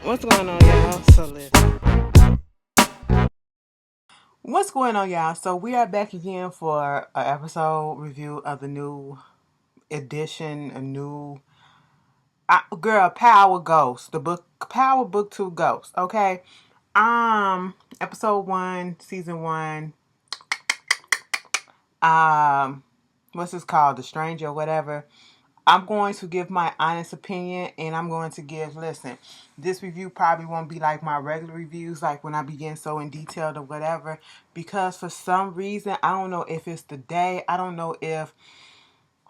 What's going on, y'all? So listen. What's going on, y'all? So we are back again for an episode review of the new edition, a new Power Ghost, the book Power Book 2 Ghost. Okay, episode 1, season 1. What's this called? The Stranger, or whatever. I'm going to give my honest opinion, and I'm going to listen, this review probably won't be like my regular reviews, like when I begin so in detail or whatever, because for some reason, I don't know if it's the day, I don't know if,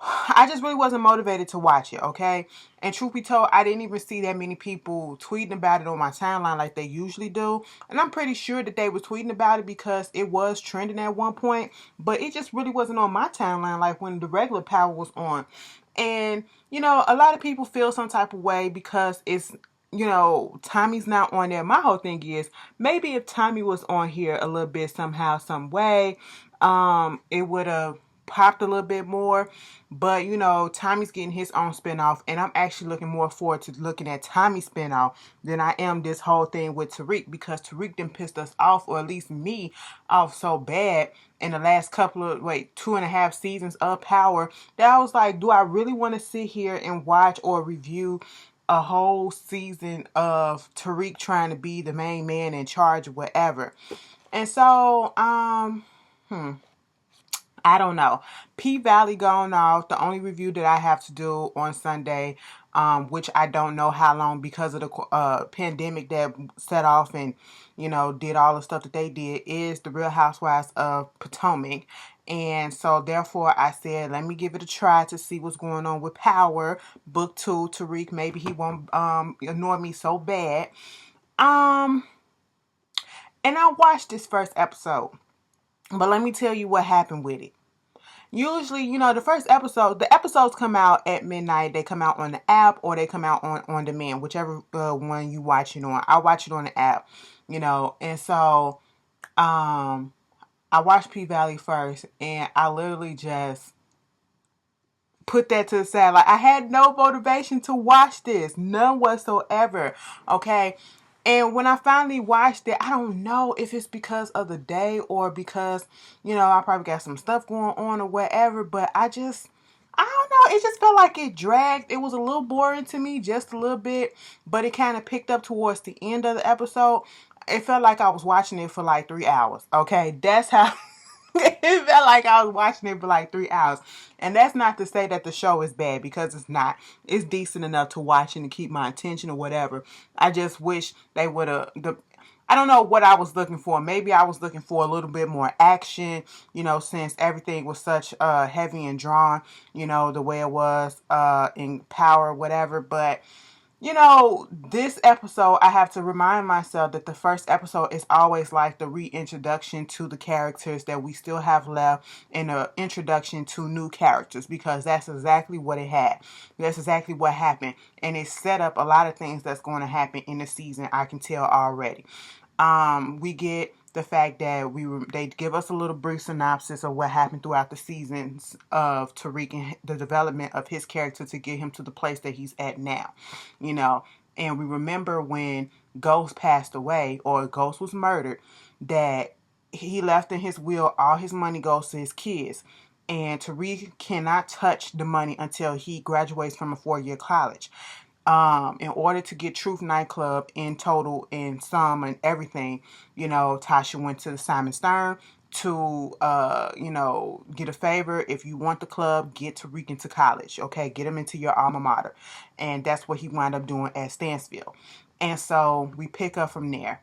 I just really wasn't motivated to watch it, okay? And truth be told, I didn't even see that many people tweeting about it on my timeline like they usually do. And I'm pretty sure that they were tweeting about it because it was trending at one point. But it just really wasn't on my timeline like when the regular Power was on. And, a lot of people feel some type of way because Tommy's not on there. My whole thing is maybe if Tommy was on here a little bit somehow, some way, it would have popped a little bit more. But Tommy's getting his own spinoff, and I'm actually looking more forward to looking at Tommy's spinoff than I am this whole thing with Tariq, because Tariq done pissed us off, or at least me off so bad in the last 2.5 seasons of Power, that I was like, do I really want to sit here and watch or review a whole season of Tariq trying to be the main man in charge or whatever? And so, I don't know. P Valley going off. The only review that I have to do on Sunday, which I don't know how long because of the pandemic that set off and, did all the stuff that they did, is the Real Housewives of Potomac. And so therefore I said, let me give it a try to see what's going on with Power Book 2. Tariq, maybe he won't annoy me so bad. And I watched this first episode. But let me tell you what happened with it. Usually, the episodes come out at midnight. They come out on the app or they come out on demand, whichever one you watch it on. I watch it on the app, and so I watched P Valley first, and I literally just put that to the side. Like, I had no motivation to watch this, none whatsoever. Okay. And when I finally watched it, I don't know if it's because of the day or because, I probably got some stuff going on or whatever, but I don't know. It just felt like it dragged. It was a little boring to me, just a little bit, but it kind of picked up towards the end of the episode. It felt like I was watching it for like 3 hours. Okay. That's how it felt like I was watching it for like 3 hours. And that's not to say that the show is bad, because it's not. It's decent enough to watch and to keep my attention or whatever. I just wish they would have... I don't know what I was looking for. Maybe I was looking for a little bit more action, since everything was such heavy and drawn, the way it was in Power, whatever. But this episode, I have to remind myself that the first episode is always like the reintroduction to the characters that we still have left, and an introduction to new characters, because that's exactly what it had. That's exactly what happened. And it set up a lot of things that's going to happen in the season, I can tell already. We get the fact that they give us a little brief synopsis of what happened throughout the seasons of Tariq and the development of his character to get him to the place that he's at now, and we remember when Ghost passed away, or Ghost was murdered, that he left in his will all his money goes to his kids, and Tariq cannot touch the money until he graduates from a 4-year college. In order to get Truth Nightclub in total, in sum and everything, Tasha went to Simon Stern to, get a favor. If you want the club, get Tariq into college, okay? Get him into your alma mater. And that's what he wound up doing at Stansfield. And so we pick up from there.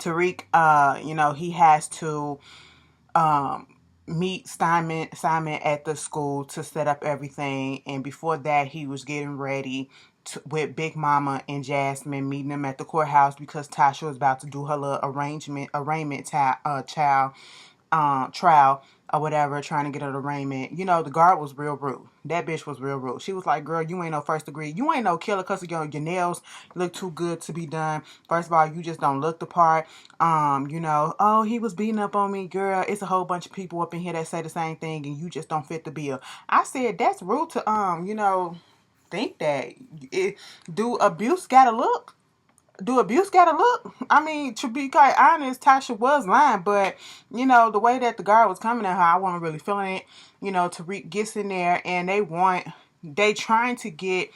Tariq, he has to meet Simon at the school to set up everything. And before that, he was getting ready with Big Mama and Jasmine, meeting them at the courthouse because Tasha was about to do her little arraignment trial or whatever, trying to get an arraignment. The guard was real rude. That bitch was real rude. She was like, girl, you ain't no first degree. You ain't no killer because your nails look too good to be done. First of all, you just don't look the part. Oh, he was beating up on me. Girl, it's a whole bunch of people up in here that say the same thing and you just don't fit the bill. I said, that's rude to, think that. Do abuse gotta look? Do abuse gotta look? I mean, to be quite honest, Tasha was lying, but the way that the guard was coming at her, I wasn't really feeling it. Tariq gets in there and they trying to get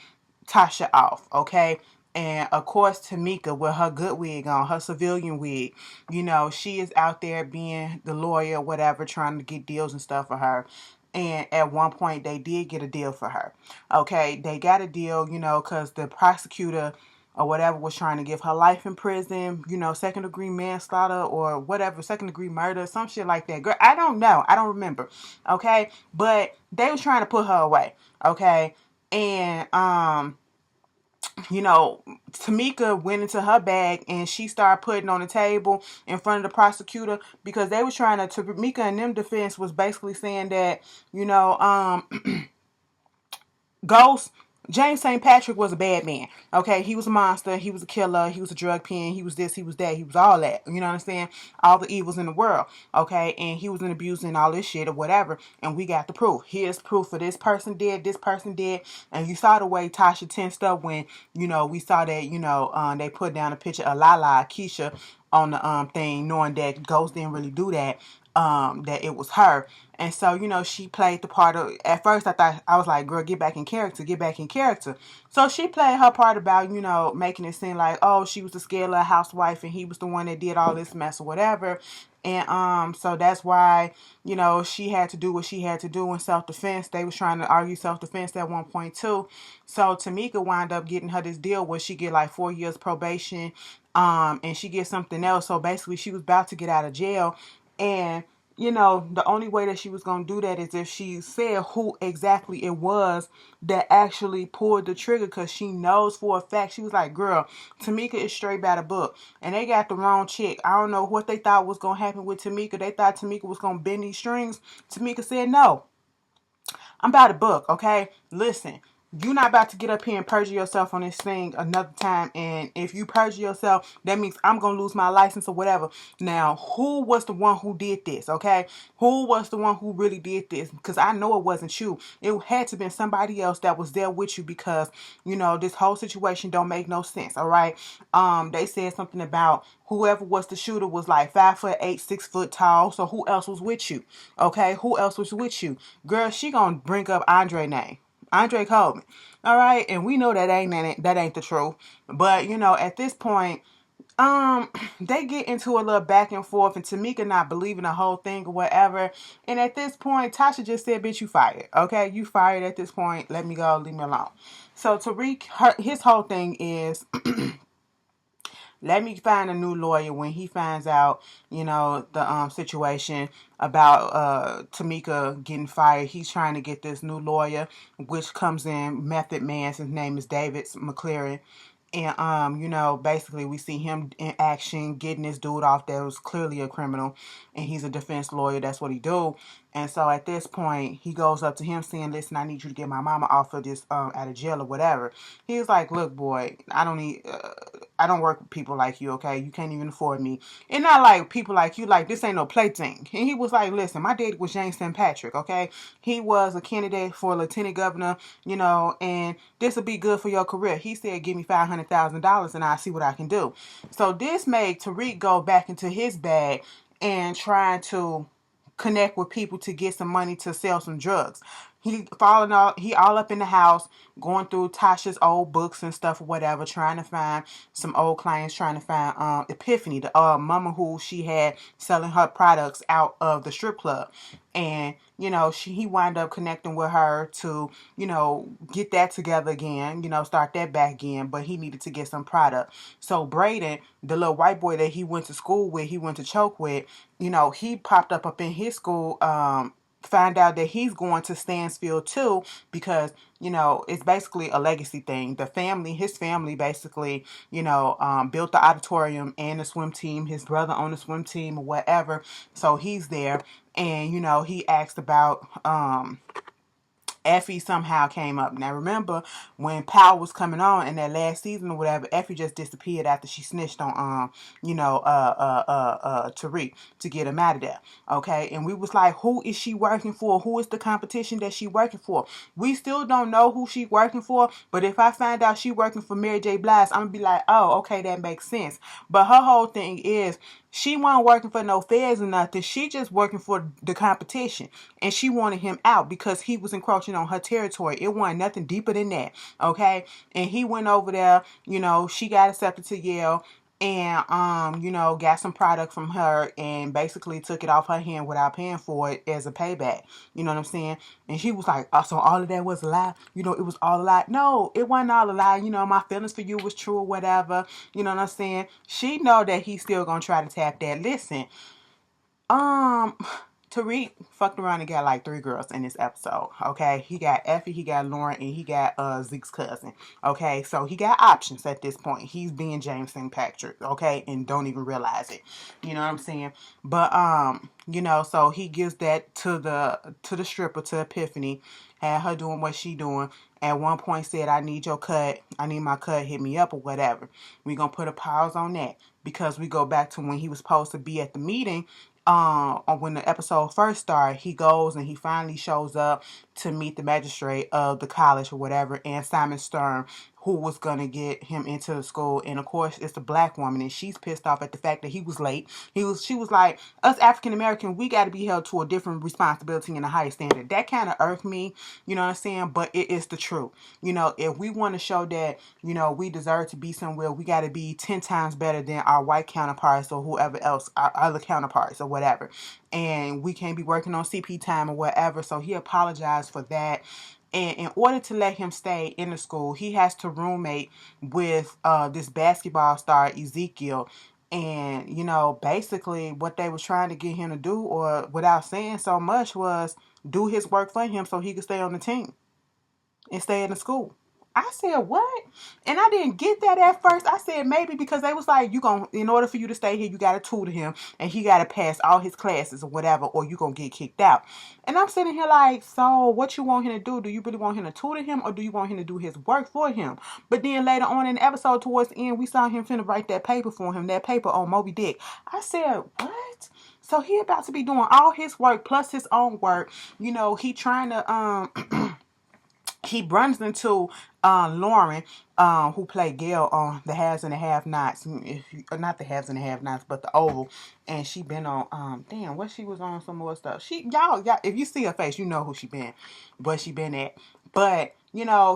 Tasha off, okay? And of course, Tamika with her good wig on, her civilian wig, she is out there being the lawyer, whatever, trying to get deals and stuff for her. And at one point, they did get a deal for her. Okay, they got a deal, because the prosecutor or whatever was trying to give her life in prison, second degree manslaughter or whatever, second degree murder, some shit like that. Girl, I don't know. I don't remember. Okay, but they was trying to put her away. Okay, and Tamika went into her bag and she started putting on the table in front of the prosecutor because they was trying to Tamika and them defense was basically saying that, Ghost, James St. Patrick was a bad man. Okay, he was a monster. He was a killer. He was a drug pen. He was this. He was that. He was all that. You know what I'm saying? All the evils in the world. Okay, and he was an abuser and all this shit or whatever. And we got the proof. Here's proof of this person did. This person did. And you saw the way Tasha tensed up when we saw that they put down a picture of Lala Keisha on the thing, knowing that Ghost didn't really do that. That it was her. And so, she played the part of, at first I was like, girl, get back in character, get back in character. So she played her part about, making it seem like, oh, she was the scared little housewife and he was the one that did all this mess or whatever. And so that's why, she had to do what she had to do in self-defense. They was trying to argue self-defense at one point too. So Tamika wound up getting her this deal where she get like 4 years probation, and she gets something else. So basically she was about to get out of jail. And, the only way that she was going to do that is if she said who exactly it was that actually pulled the trigger, because she knows for a fact. She was like, girl, Tamika is straight by the book. And they got the wrong chick. I don't know what they thought was going to happen with Tamika. They thought Tamika was going to bend these strings. Tamika said, no, I'm by the book, okay? Listen, you're not about to get up here and perjure yourself on this thing another time. And if you perjure yourself, that means I'm going to lose my license or whatever. Now, who was the one who did this, okay? Who was the one who really did this? Because I know it wasn't you. It had to have been somebody else that was there with you because, this whole situation don't make no sense, all right? They said something about whoever was the shooter was like 5'8", 6 foot tall. So who else was with you? Okay, who else was with you? Girl, she gonna bring up Andre name. Andre Coleman. All right, and we know that ain't the truth. But at this point, they get into a little back and forth, and Tamika not believing the whole thing or whatever. And at this point, Tasha just said, "Bitch, you fired. Okay, you fired at this point. Let me go. Leave me alone." So Tariq, his whole thing is, let me find a new lawyer when he finds out, the situation about Tamika getting fired. He's trying to get this new lawyer, which comes in Method Man. His name is David McLaren. And basically we see him in action getting this dude off that was clearly a criminal, and he's a defense lawyer. That's what he do. And so at this point, he goes up to him saying, "Listen, I need you to get my mama off of this out of jail or whatever." He was like, "Look, boy, I don't work with people like you, okay? You can't even afford me. And not like people like you, like this ain't no plaything." And he was like, "Listen, my daddy was James St. Patrick, okay? He was a candidate for lieutenant governor, and this will be good for your career." He said, "Give me $500,000 and I'll see what I can do." So this made Tariq go back into his bag and try to connect with people to get some money to sell some drugs. He all up in the house, going through Tasha's old books and stuff or whatever, trying to find some old clients, trying to find Epiphany, the mama who she had selling her products out of the strip club. And, he wound up connecting with her to, get that together again, start that back again, but he needed to get some product. So Braden, the little white boy that he went to school with, he went to choke with, he popped up in his school, find out that he's going to Stansfield too, because it's basically a legacy thing. His family basically built the auditorium and the swim team. His brother on the swim team or whatever, so he's there. And he asked about Effie somehow came up. Now remember when Power was coming on in that last season or whatever, Effie just disappeared after she snitched on Tariq to get him out of there. Okay, and we was like, who is she working for? Who is the competition that she working for? We still don't know who she working for, but if I find out she working for Mary J. Blige, I'm gonna be like, oh, okay, that makes sense. But her whole thing is she wasn't working for no feds or nothing. She just working for the competition. And she wanted him out because he was encroaching on her territory. It wasn't nothing deeper than that. Okay. And he went over there, she got accepted to Yale and got some product from her and basically took it off her hand without paying for it as a payback. You know what I'm saying? And she was like, oh, so all of that was a lie. It was all a lie. No, it wasn't all a lie. My feelings for you was true or whatever. You know what I'm saying? She know that he's still gonna try to tap that. Listen, Tariq fucked around and got like 3 girls in this episode. Okay, he got Effie, he got Lauren, and he got Zeke's cousin. Okay, so he got options at this point. He's being James St. Patrick. Okay, and don't even realize it. You know what I'm saying? But so he gives that to the stripper, to Epiphany, had her doing what she doing. At one point said, I need your cut. I need my cut. Hit me up or whatever. We're going to put a pause on that because we go back to when he was supposed to be at the meeting. When the episode first started, he goes and he finally shows up to meet the magistrate of the college or whatever, and Simon Stern, who was going to get him into the school. And of course, it's a black woman, and she's pissed off at the fact that he was late. She was like, us African American, we got to be held to a different responsibility and a higher standard. That kind of irked me, you know what I'm saying? But it is the truth. If we want to show that, we deserve to be somewhere, we got to be 10 times better than our white counterparts or whoever else, our other counterparts or whatever. And we can't be working on CP time or whatever. So he apologized for that. And in order to let him stay in the school, he has to roommate with this basketball star, Ezekiel. And, basically what they was trying to get him to do, or without saying so much, was do his work for him so he could stay on the team and stay in the school. I said, what? And I didn't get that at first. I said, maybe because they was like, in order for you to stay here, you got to tutor him and he got to pass all his classes or whatever, or you going to get kicked out. And I'm sitting here like, so what you want him to do? Do you really want him to tutor him, or do you want him to do his work for him? But then later on in the episode, towards the end, we saw him finna write that paper for him, that paper on Moby Dick. I said, what? So he about to be doing all his work plus his own work. He trying to, he runs into Lauren, who played Gail on The Haves and the Have-Nots. Not The Haves and the Have-Nots, but The Oval. And she been on, what she was on, some more stuff. Y'all, if you see her face, you know who she been, what she been at. But,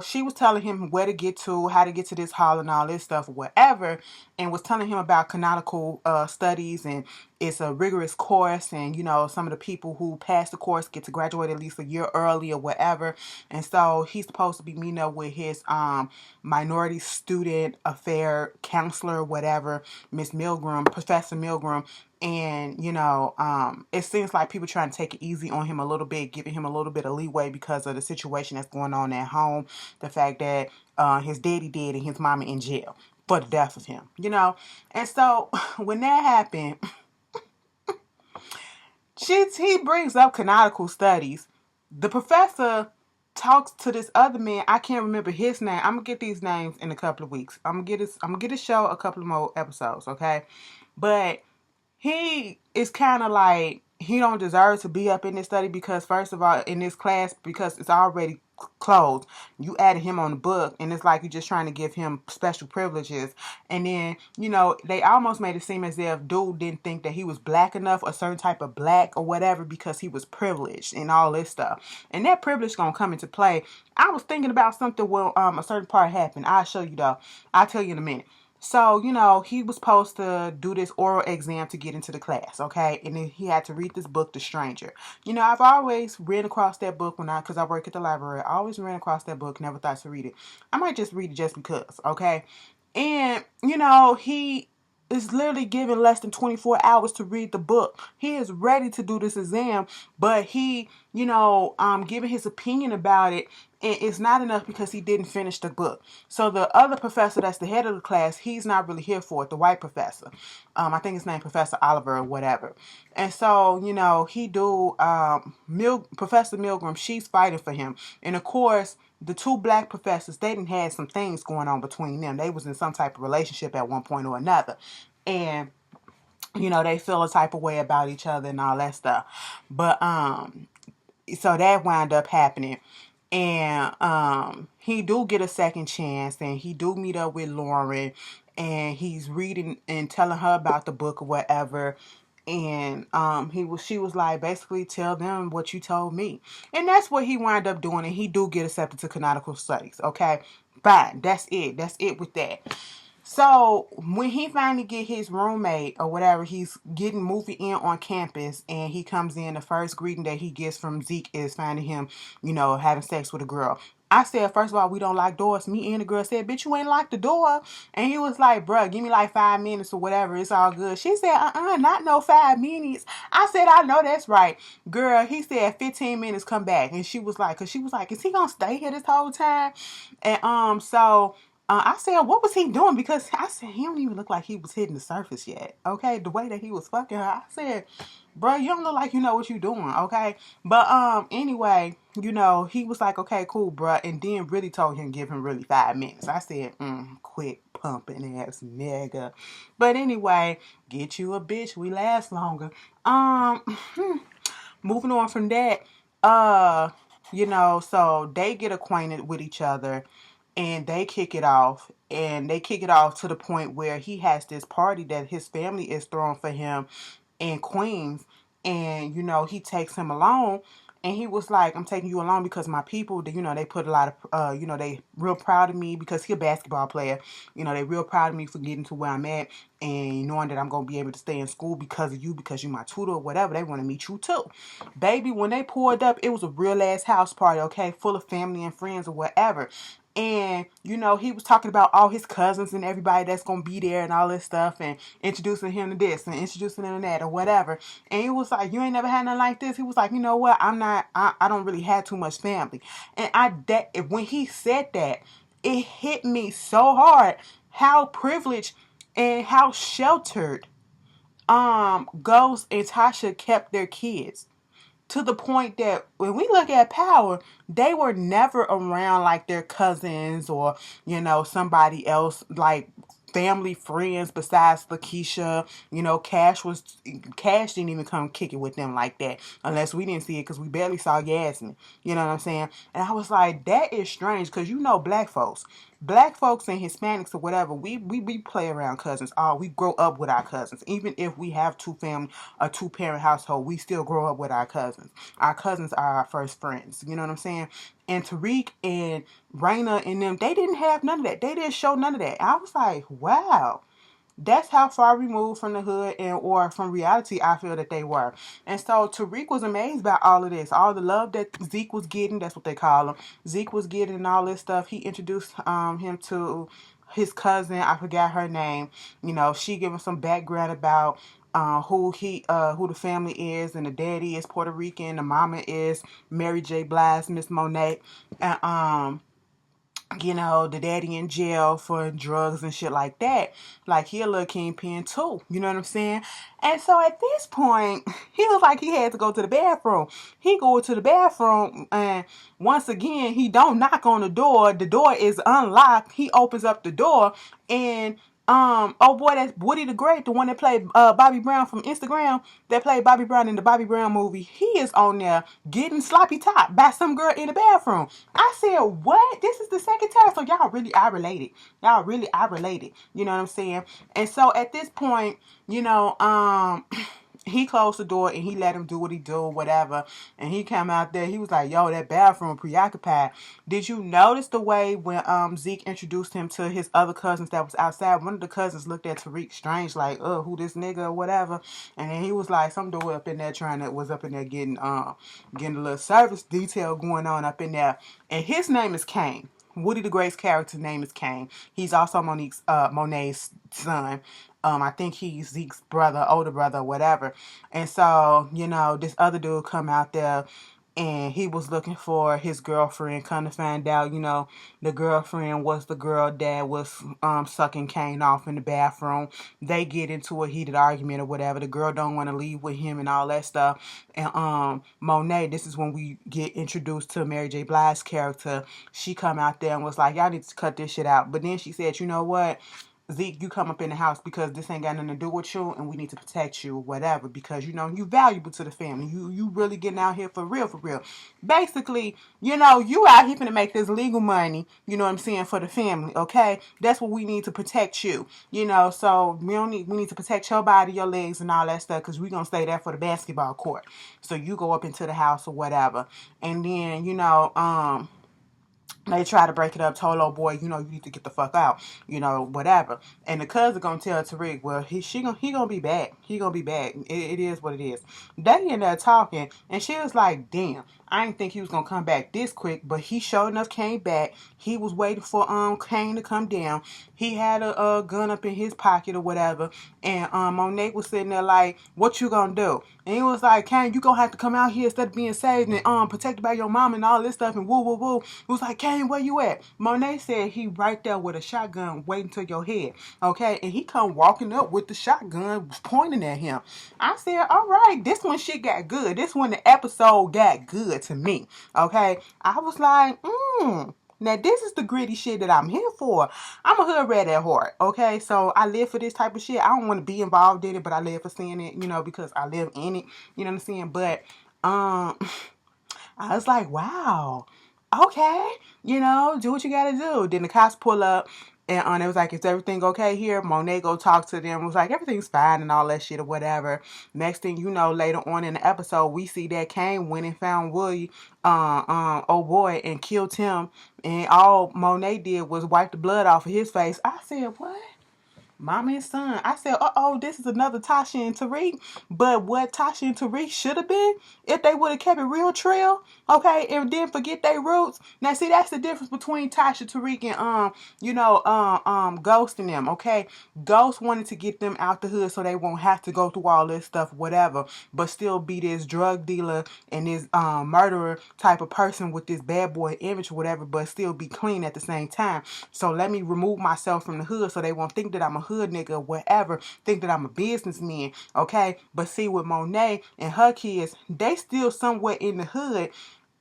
she was telling him where to get to, how to get to this hall and all this stuff or whatever, and was telling him about canonical studies, and it's a rigorous course, and, some of the people who pass the course get to graduate at least a year early or whatever. And so he's supposed to be meeting up with his minority student affair counselor, whatever, Miss Milgram, Professor Milgram. And, it seems like people trying to take it easy on him a little bit, giving him a little bit of leeway because of the situation that's going on at home. The fact that his daddy dead and his mama in jail for the death of him, And so when that happened, he brings up canonical studies. The professor talks to this other man. I can't remember his name. I'm gonna get these names in a couple of weeks. I'm gonna get a show a couple of more episodes, okay? But he is kind of like, he don't deserve to be up in this study because, first of all, in this class, because it's already closed, you added him on the book, and it's like you're just trying to give him special privileges. And then, they almost made it seem as if dude didn't think that he was black enough, a certain type of black or whatever, because he was privileged and all this stuff. And that privilege gonna come into play. I was thinking about something when a certain part happened. I'll show you though. I'll tell you in a minute. So, he was supposed to do this oral exam to get into the class, okay? And then he had to read this book, The Stranger. I've always ran across that book because I work at the library. I always ran across that book, never thought to read it. I might just read it just because, okay? And, he is literally given less than 24 hours to read the book. He is ready to do this exam, but he, giving his opinion about it, and it's not enough because he didn't finish the book. So the other professor that's the head of the class, he's not really here for it, the white professor. I think his name Professor Oliver or whatever. And so, he do, Professor Milgram, she's fighting for him. And of course, the two black professors, they didn't have some things going on between them. They was in some type of relationship at one point or another. And, they feel a type of way about each other and all that stuff. But, so that wound up happening. And he do get a second chance, and he do meet up with Lauren, and he's reading and telling her about the book or whatever. And she was like, basically, tell them what you told me. And that's what he wound up doing, and he do get accepted to canonical studies. Okay, fine, that's it with that. So when he finally get his roommate or whatever, he's getting moving in on campus, and he comes in, the first greeting that he gets from Zeke is finding him, having sex with a girl. I said, first of all, we don't lock doors. Me and the girl said, bitch, you ain't locked the door. And he was like, bruh, give me like 5 minutes or whatever. It's all good. She said, not no 5 minutes. I said, I know that's right. Girl, he said 15 minutes, come back. And she was like, is he gonna stay here this whole time? And so I said, what was he doing? Because I said, he don't even look like he was hitting the surface yet. Okay, the way that he was fucking her, I said, bro, you don't look like you know what you're doing. Okay, but anyway, he was like, okay, cool, bro, and then really told him give him really 5 minutes. I said, quick pumping ass nigga. But anyway, get you a bitch, we last longer. Moving on from that, so they get acquainted with each other, and they kick it off. And they kick it off to the point where he has this party that his family is throwing for him in Queens. And, he takes him along. And he was like, I'm taking you along because my people, they put a lot of, they real proud of me because he a basketball player. They real proud of me for getting to where I'm at and knowing that I'm going to be able to stay in school because of you, because you're my tutor or whatever. They want to meet you too. Baby, when they pulled up, it was a real ass house party, okay, full of family and friends or whatever. And, he was talking about all his cousins and everybody that's going to be there and all this stuff, and introducing him to this and introducing him to that or whatever. And he was like, you ain't never had nothing like this? He was like, you know what? I don't really have too much family. And when he said that, it hit me so hard how privileged and how sheltered Ghost and Tasha kept their kids. To the point that when we look at power, they were never around like their cousins or, somebody else, like family friends besides Lakeisha. Cash didn't even come kick it with them like that unless we didn't see it because we barely saw Yasmin. You know what I'm saying? And I was like, that is strange because black folks and Hispanics or whatever, we play around cousins. We grow up with our cousins. Even if we have a 2-parent household, we still grow up with our cousins. Our cousins are our first friends. You know what I'm saying? And Tariq and Raina and them, they didn't have none of that. They didn't show none of that. I was like, wow. That's how far removed from the hood or from reality I feel that they were. And so Tariq was amazed by all of this. All the love that Zeke was getting, that's what they call him. Zeke was getting and all this stuff. He introduced him to his cousin. I forgot her name. She gave him some background about who the family is, and the daddy is Puerto Rican, the mama is Mary J. Blige, Miss Monet, and the daddy in jail for drugs and shit like that. Like, he a little kingpin too. You know what I'm saying? And so at this point, he was like he had to go to the bathroom. He go to the bathroom, and once again, he don't knock on the door. The door is unlocked. He opens up the door, and oh boy, that's Woody the Great, the one that played Bobby Brown from Instagram, that played Bobby Brown in the Bobby Brown movie. He is on there getting sloppy top by some girl in the bathroom. I said, what? This is the second time. So y'all really, I related. You know what I'm saying? And so at this point, he closed the door and he let him do what he do, whatever. And he came out there. He was like, yo, that bathroom preoccupied. Did you notice the way when Zeke introduced him to his other cousins that was outside? One of the cousins looked at Tariq strange, like, who this nigga or whatever. And then he was like, some dude up in there getting a little service detail going on up in there. And his name is Cane. Woody the Great's character name is Cane. He's also Monet's son. I think he's Zeke's brother, older brother, whatever. And so, this other dude come out there and he was looking for his girlfriend. Come to find out, the girlfriend was the girl that was sucking Kane off in the bathroom. They get into a heated argument or whatever. The girl don't want to leave with him and all that stuff. And Monet, this is when we get introduced to Mary J. Blige's character. She come out there and was like, y'all need to cut this shit out. But then she said, you know what? Zeke, you come up in the house because this ain't got nothing to do with you, and we need to protect you, whatever, because you valuable to the family. You really getting out here for real, for real. Basically, you out here finna make this legal money, you know what I'm saying, for the family, okay? That's what we need to protect you, so we need to protect your body, your legs, and all that stuff, because we gonna stay there for the basketball court. So you go up into the house or whatever. And then, they try to break it up, told old boy, you need to get the fuck out, whatever. And the cousin gonna tell Tariq, well, he gonna be back. He gonna be back. It is what it is. They in there talking, and she was like, damn, I didn't think he was gonna come back this quick, but he sure enough came back. He was waiting for Kane to come down. He had a gun up in his pocket or whatever, and Monet was sitting there like, what you gonna do? And he was like, Kane, you gonna have to come out here instead of being saved and protected by your mom and all this stuff and woo woo woo. He was like, Kane, where you at? Monet said he right there with a shotgun waiting to your head. Okay, and he come walking up with the shotgun pointing at him. I said, all right, this one shit got good. This one the episode got good to me. Okay, I was like, now this is the gritty shit that I'm here for. I'm a hood rat at heart, okay? So I live for this type of shit. I don't want to be involved in it, but I live for seeing it, because I live in it. You know what I'm saying? But I was like, wow, okay, do what you gotta do. Then the cops pull up. And it was like, is everything okay here? Monet go talk to them. It was like, everything's fine and all that shit or whatever. Next thing you know, later on in the episode, we see that Kane went and found Willie, old boy, and killed him. And all Monet did was wipe the blood off of his face. I said, what? Mama and son. I said, this is another Tasha and Tariq. But what Tasha and Tariq should have been, if they would have kept it real trail, okay, and didn't forget their roots. Now, see, that's the difference between Tasha, Tariq, and Ghost and them, okay? Ghost wanted to get them out the hood so they won't have to go through all this stuff, whatever, but still be this drug dealer and this murderer type of person with this bad boy image or whatever, but still be clean at the same time. So let me remove myself from the hood so they won't think that I'm a hood nigga, whatever, think that I'm a businessman, okay? But see, with Monet and her kids, they still somewhere in the hood,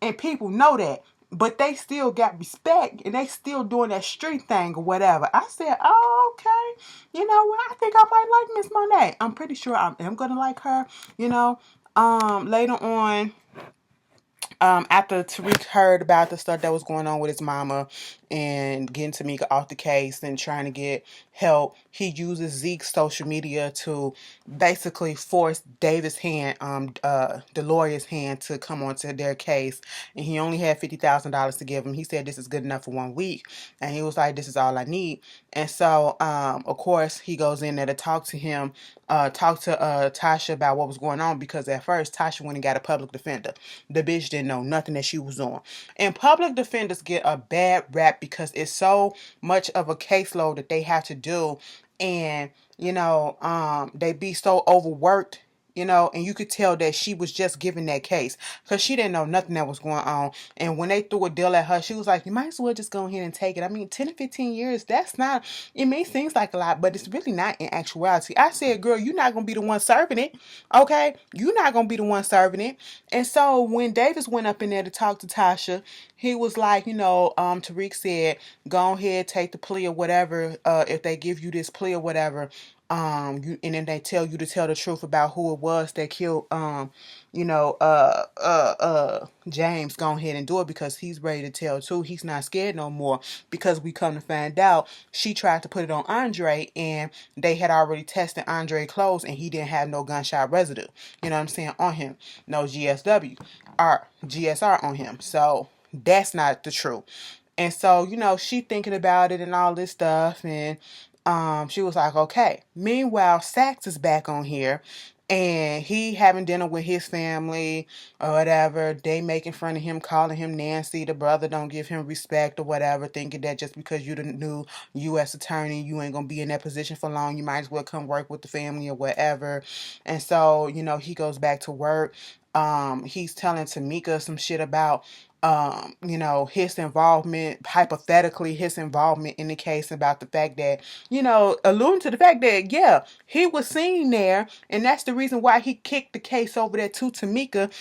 and people know that. But they still got respect, and they still doing that street thing or whatever. I said, oh, okay. You know what? I think I might like Miss Monet. I'm pretty sure I am going to like her, later on. After Tariq heard about the stuff that was going on with his mama and getting Tamika off the case and trying to get help, he uses Zeke's social media to basically force David's hand, the lawyer's hand, to come onto their case. And he only had $50,000 to give him. He said, this is good enough for 1 week. And he was like, this is all I need. And so, of course, he goes in there to talk to him, talk to Tasha about what was going on, because at first Tasha went and got a public defender. The bitch didn't know nothing that she was on. And public defenders get a bad rap because it's so much of a caseload that they have to do, and they be so overworked, and you could tell that she was just given that case because she didn't know nothing that was going on. And when they threw a deal at her, she was like, you might as well just go ahead and take it. I mean, 10 to 15 years, that's not, it may seem like a lot, but it's really not in actuality. I said, girl, you're not going to be the one serving it, okay? You're not going to be the one serving it. And so when Davis went up in there to talk to Tasha, he was like, Tariq said, go ahead, take the plea or whatever, if they give you this plea or whatever. And then they tell you to tell the truth about who it was that killed, James. Go ahead and do it because he's ready to tell too. He's not scared no more, because we come to find out she tried to put it on Andre, and they had already tested Andre clothes, and he didn't have no gunshot residue. You know what I'm saying, on him, no GSR on him. So that's not the truth. And so, she thinking about it and all this stuff, and she was like, okay. Meanwhile, Sax is back on here, and he having dinner with his family or whatever. They making fun of him, calling him Nancy. The brother don't give him respect or whatever, thinking that just because you the new U.S. attorney, you ain't gonna be in that position for long. You might as well come work with the family or whatever. And so, he goes back to work. He's telling Tamika some shit about his involvement, hypothetically his involvement in the case, about the fact that, alluding to the fact that, yeah, he was seen there, and that's the reason why he kicked the case over there to Tamika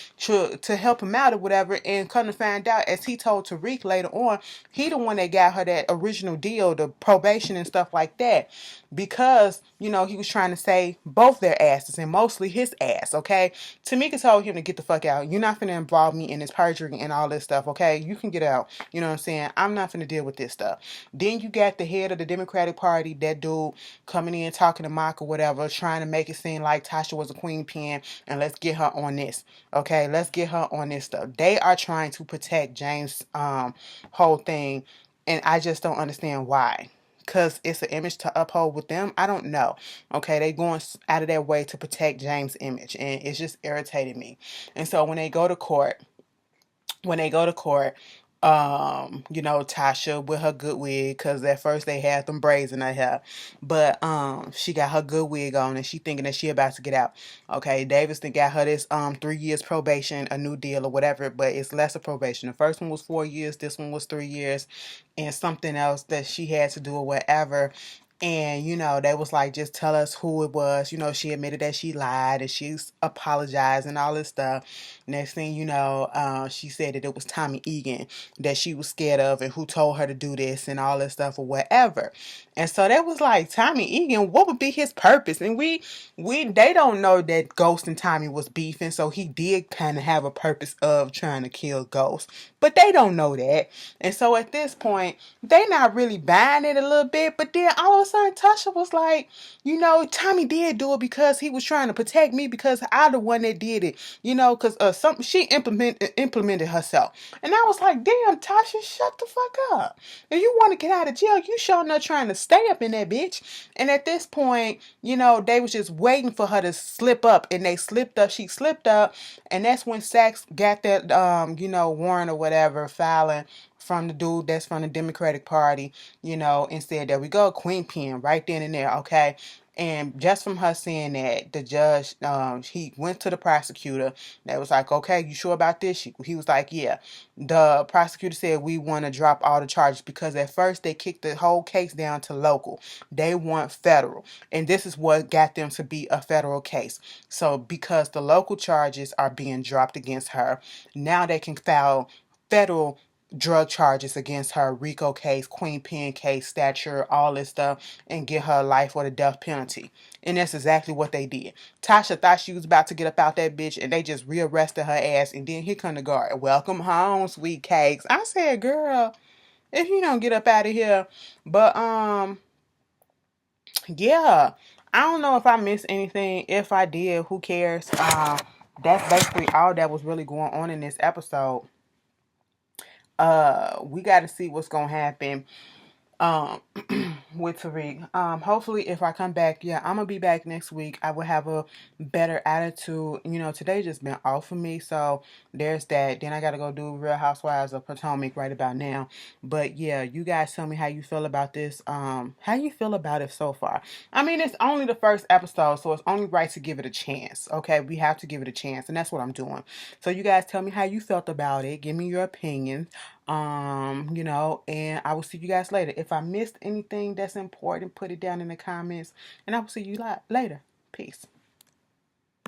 to help him out or whatever. And come to find out, as he told Tariq later on, he the one that got her that original deal, the probation and stuff like that, because, he was trying to save both their asses, and mostly his ass, okay? Tamika told him to get the fuck out. You're not finna involve me in this perjury and all this stuff, okay? You can get out. You know what I'm saying? I'm not finna deal with this stuff. Then you got the head of the Democratic Party, that dude, coming in talking to Mock or whatever, trying to make it seem like Tasha was a queen pin, and let's get her on this, okay? Let's get her on this stuff. They are trying to protect James' whole thing, and I just don't understand why. Because it's an image to uphold with them. I don't know. Okay, they going out of their way to protect James' image, and it's just irritating me. And so when they go to court, Tasha with her good wig, because at first they had them braids in her hair, but she got her good wig on, and she thinking that she about to get out. Okay, Davidson got her this 3 years probation, a new deal or whatever, but it's lesser probation. The first one was 4 years, this one was 3 years, and something else that she had to do or whatever. And, they was like, just tell us who it was. She admitted that she lied and she's apologized and all this stuff. Next thing you know, she said that it was Tommy Egan that she was scared of and who told her to do this and all this stuff or whatever. And so that was like, Tommy Egan, what would be his purpose? And they don't know that Ghost and Tommy was beefing, so he did kind of have a purpose of trying to kill Ghost. But they don't know that. And so at this point, they not really buying it a little bit. But then all of a sudden, Tasha was like, Tommy did do it because he was trying to protect me, because I'm the one that did it. Because something she implemented herself. And I was like, damn, Tasha, shut the fuck up. If you want to get out of jail, you sure not trying to stay up in that bitch. And at this point, they was just waiting for her to slip up, and they slipped up. She slipped up, and that's when Sachs got that, warrant or whatever, filing from the dude that's from the Democratic Party, and said, there we go, queen pin, right then and there, okay? And just from her saying that, the judge, he went to the prosecutor. That was like, okay, you sure about this? He was like, yeah. The prosecutor said, we want to drop all the charges, because at first they kicked the whole case down to local. They want federal. And this is what got them to be a federal case. So because the local charges are being dropped against her, now they can file federal drug charges against her, RICO case, Queen Pin case, stature, all this stuff, and get her life or the death penalty. And that's exactly what they did. Tasha thought she was about to get up out that bitch, and they just rearrested her ass, and then here come the guard. Welcome home, sweet cakes. I said, girl, if you don't get up out of here. But yeah, I don't know if I missed anything. If I did, who cares? That's basically all that was really going on in this episode. We got to see what's gonna happen um with Tariq. Hopefully if I come back, yeah, I'm gonna be back next week. I will have a better attitude. Today just been off for me, so there's that. Then I gotta go do Real Housewives of Potomac right about now. But yeah, you guys tell me how you feel about this. How you feel about it so far. I mean, it's only the first episode, so it's only right to give it a chance. Okay, we have to give it a chance, and that's what I'm doing. So you guys tell me how you felt about it. Give me your opinion. And I will see you guys later. If I missed anything that's important, put it down in the comments, and I will see you later. Peace.